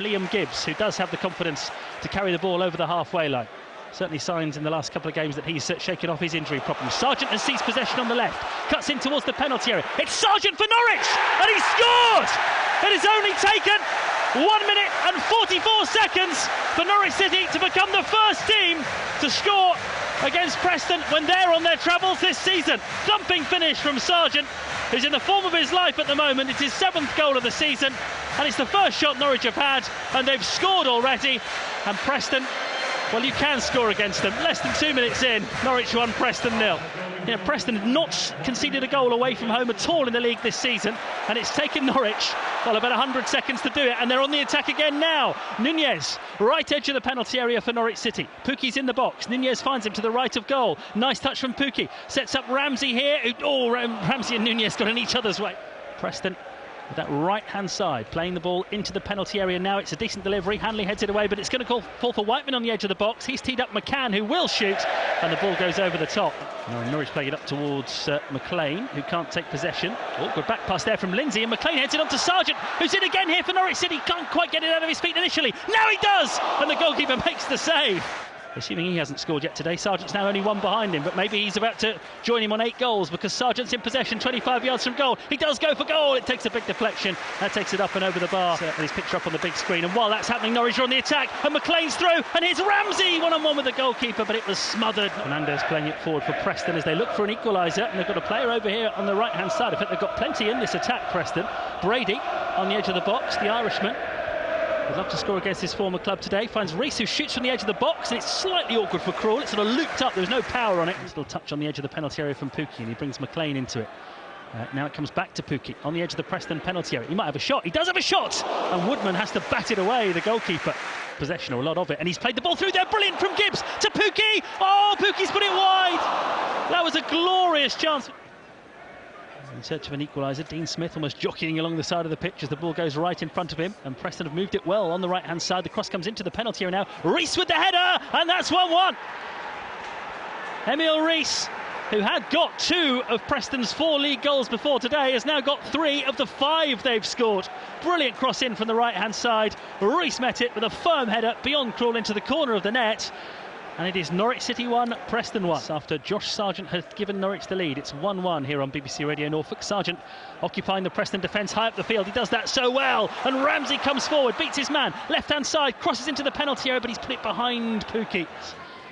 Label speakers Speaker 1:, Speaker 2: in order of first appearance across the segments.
Speaker 1: Liam Gibbs, who does have the confidence to carry the ball over the halfway line. Certainly signs in the last couple of games that he's shaken off his injury problems. Sargent has seized possession on the left, cuts in towards the penalty area. It's Sargent for Norwich, and he scored! It has only taken 1 minute and 44 seconds for Norwich City to become the first team to score against Preston when they're on their travels this season. Thumping finish from Sargent, who's in the form of his life at the moment. It's his 7th goal of the season, and it's the first shot Norwich have had, and they've scored already. And Preston, well, you can score against them. Less than 2 minutes in, Norwich 1, Preston 0. You know, Preston have not conceded a goal away from home at all in the league this season, and it's taken Norwich, well, about 100 seconds to do it, and they're on the attack again now. Nunez, right edge of the penalty area for Norwich City. Pukki's in the box. Nunez finds him to the right of goal. Nice touch from Pukki. Sets up Ramsey here. Ramsey and Nunez got in each other's way. Preston with that right-hand side, playing the ball into the penalty area now. It's a decent delivery. Hanley heads it away, but it's going to fall for Whiteman on the edge of the box. He's teed up McCann, who will shoot, and the ball goes over the top. Norwich playing it up towards McLean, who can't take possession. Oh, good back pass there from Lindsay, and McLean heads it on to Sargent, who's in again here for Norwich City. Can't quite get it out of his feet initially. Now he does, and the goalkeeper makes the save. Assuming he hasn't scored yet today, Sargent's now only 1 behind him, but maybe he's about to join him on 8 goals because Sargent's in possession, 25 yards from goal. He does go for goal. It takes a big deflection. That takes it up and over the bar. And he's picked up on the big screen. And while that's happening, Norwich are on the attack. And McLean's through. And here's Ramsey, one-on-one with the goalkeeper, but it was smothered. Fernandez playing it forward for Preston as they look for an equaliser. And they've got a player over here on the right-hand side. In fact, they've got plenty in this attack, Preston. Brady on the edge of the box, the Irishman. Would love to score against his former club today. Finds Reese, who shoots from the edge of the box, and it's slightly awkward for Krul. It's sort of looped up. There's no power on it. Still touch on the edge of the penalty area from Pukki, and he brings McLean into it. Now it comes back to Pukki on the edge of the Preston penalty area. He might have a shot. He does have a shot, and Woodman has to bat it away, the goalkeeper. Possession, or a lot of it, and he's played the ball through there. Brilliant from Gibbs to Pukki. Oh, Pukki's put it wide. That was a glorious chance. In search of an equaliser, Dean Smith almost jockeying along the side of the pitch as the ball goes right in front of him, and Preston have moved it well on the right-hand side. The cross comes into the penalty area now. Reese with the header, and that's 1-1. Emil Reese, who had got 2 of Preston's 4 league goals before today, has now got 3 of the 5 they've scored. Brilliant cross in from the right-hand side. Reese met it with a firm header beyond Krul into the corner of the net. And it is Norwich City 1, Preston 1. After Josh Sargent has given Norwich the lead, it's 1-1 here on BBC Radio Norfolk. Sargent occupying the Preston defence high up the field. He does that so well. And Ramsey comes forward, beats his man. Left-hand side, crosses into the penalty area, but he's put it behind Pukki.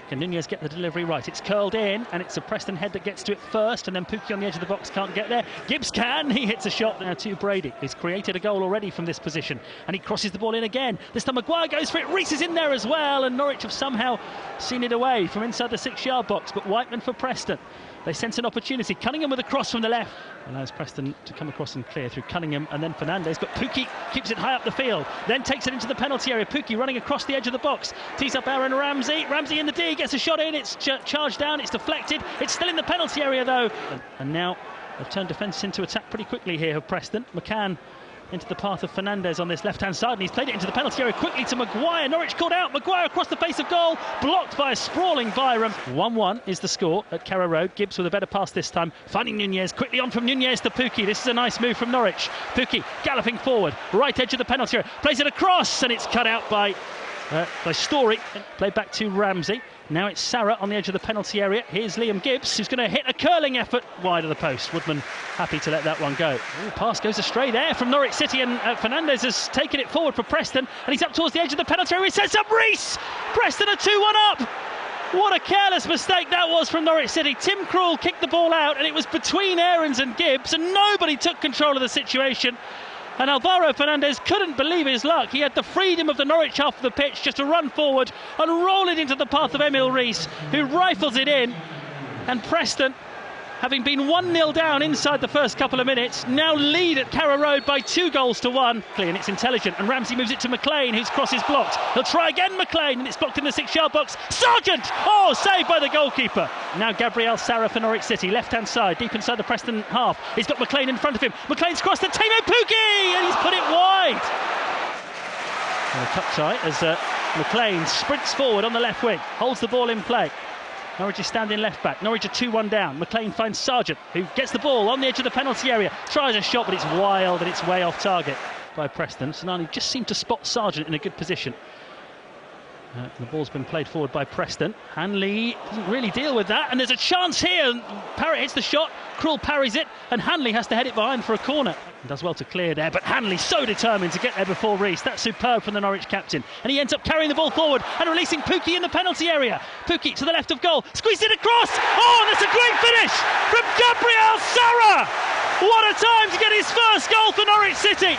Speaker 1: Can Nunez get the delivery right? It's curled in, and it's a Preston head that gets to it first, and then Pukki on the edge of the box can't get there. Gibbs can. He hits a shot now to Brady. He's created a goal already from this position, and he crosses the ball in again. This time Maguire goes for it. Reese is in there as well, and Norwich have somehow seen it away from inside the 6-yard box, but Whiteman for Preston. They sense an opportunity. Cunningham with a cross from the left. Allows Preston to come across and clear through Cunningham and then Fernandez. But Pukki keeps it high up the field. Then takes it into the penalty area. Pukki running across the edge of the box. Tees up Aaron Ramsey. Ramsey in the D. Gets a shot in. It's charged down. It's deflected. It's still in the penalty area though. And now they've turned defence into attack pretty quickly here of Preston. McCann into the path of Fernandez on this left-hand side, and he's played it into the penalty area quickly to Maguire. Norwich called out. Maguire across the face of goal, blocked by a sprawling Byram. 1-1 is the score at Carrow Road. Gibbs with a better pass this time, finding Nunez. Quickly on from Nunez to Pukki. This is a nice move from Norwich. Pukki galloping forward, right edge of the penalty area, plays it across, and it's cut out by Story. Played back to Ramsey. Now it's Sarah on the edge of the penalty area. Here's Liam Gibbs, who's going to hit a curling effort wide of the post. Woodman happy to let that one go. Ooh, pass goes astray there from Norwich City, and Fernandez has taken it forward for Preston, and he's up towards the edge of the penalty area. He sets up Reese. Preston are 2-1 up. What a careless mistake that was from Norwich City. Tim Krul kicked the ball out, and it was between Aarons and Gibbs, and nobody took control of the situation. And Alvaro Fernandez couldn't believe his luck. He had the freedom of the Norwich half of the pitch just to run forward and roll it into the path of Emil Reese, who rifles it in. And Preston, having been 1-0 down inside the first couple of minutes, now lead at Carrow Road by 2-1. And it's intelligent, and Ramsey moves it to McLean, whose cross is blocked. He'll try again, McLean, and it's blocked in the 6-yard box. Sargent! Oh, saved by the goalkeeper. Now Gabriel Sarah for Norwich City, left-hand side, deep inside the Preston half. He's got McLean in front of him. McLean's crossed to Timo Pukki, and he's put it wide. And a cup tie as McLean sprints forward on the left wing, holds the ball in play. Norwich is standing left back. Norwich are 2-1 down. McLean finds Sargent, who gets the ball on the edge of the penalty area. Tries a shot, but it's wild and it's way off target. by Preston. Sinani just seemed to spot Sargent in a good position. The ball's been played forward by Preston. Hanley doesn't really deal with that, and there's a chance here. Parrott hits the shot, Krul parries it, and Hanley has to head it behind for a corner. Does well to clear there, but Hanley's so determined to get there before Rees. That's superb from the Norwich captain, and he ends up carrying the ball forward and releasing Pukki in the penalty area. Pukki to the left of goal, squeezed it across. Oh, that's a great finish from Gabriel Sara. What a time to get his first goal for Norwich City.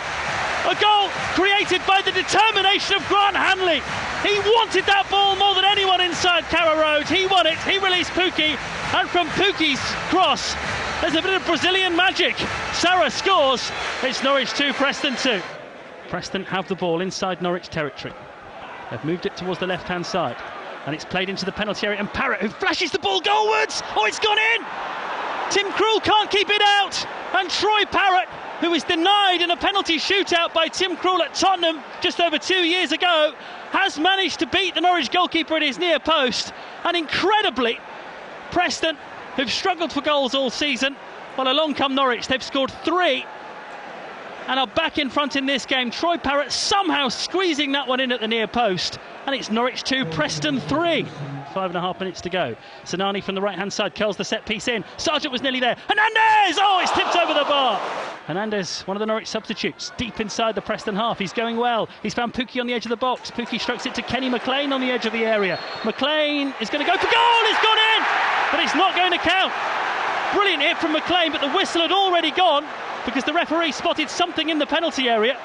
Speaker 1: A goal created by the determination of Grant Hanley. He wanted that ball more than anyone inside Carrow Road. He won it, he released Pukki, and from Pukki's cross, there's a bit of Brazilian magic. Sara scores. It's Norwich 2, Preston 2. Preston have the ball inside Norwich territory. They've moved it towards the left-hand side, and it's played into the penalty area, and Parrott, who flashes the ball goalwards. Oh, it's gone in! Tim Krul can't keep it out, and Troy Parrott, who was denied in a penalty shootout by Tim Krul at Tottenham just over 2 years ago, has managed to beat the Norwich goalkeeper at his near post. And incredibly, Preston, who've struggled for goals all season, well, along come Norwich. They've scored 3 and are back in front in this game. Troy Parrott somehow squeezing that one in at the near post, and it's Norwich 2, Preston 3. 5.5 minutes to go. Sinani from the right-hand side curls the set piece in. Sargent was nearly there. Hernandez! Oh, it's tipped over the bar. Hernandez, one of the Norwich substitutes, deep inside the Preston half. He's going well. He's found Pukki on the edge of the box. Pukki strokes it to Kenny McLean on the edge of the area. McLean is going to go for goal. It's gone in, but it's not going to count. Brilliant hit from McLean, but the whistle had already gone because the referee spotted something in the penalty area.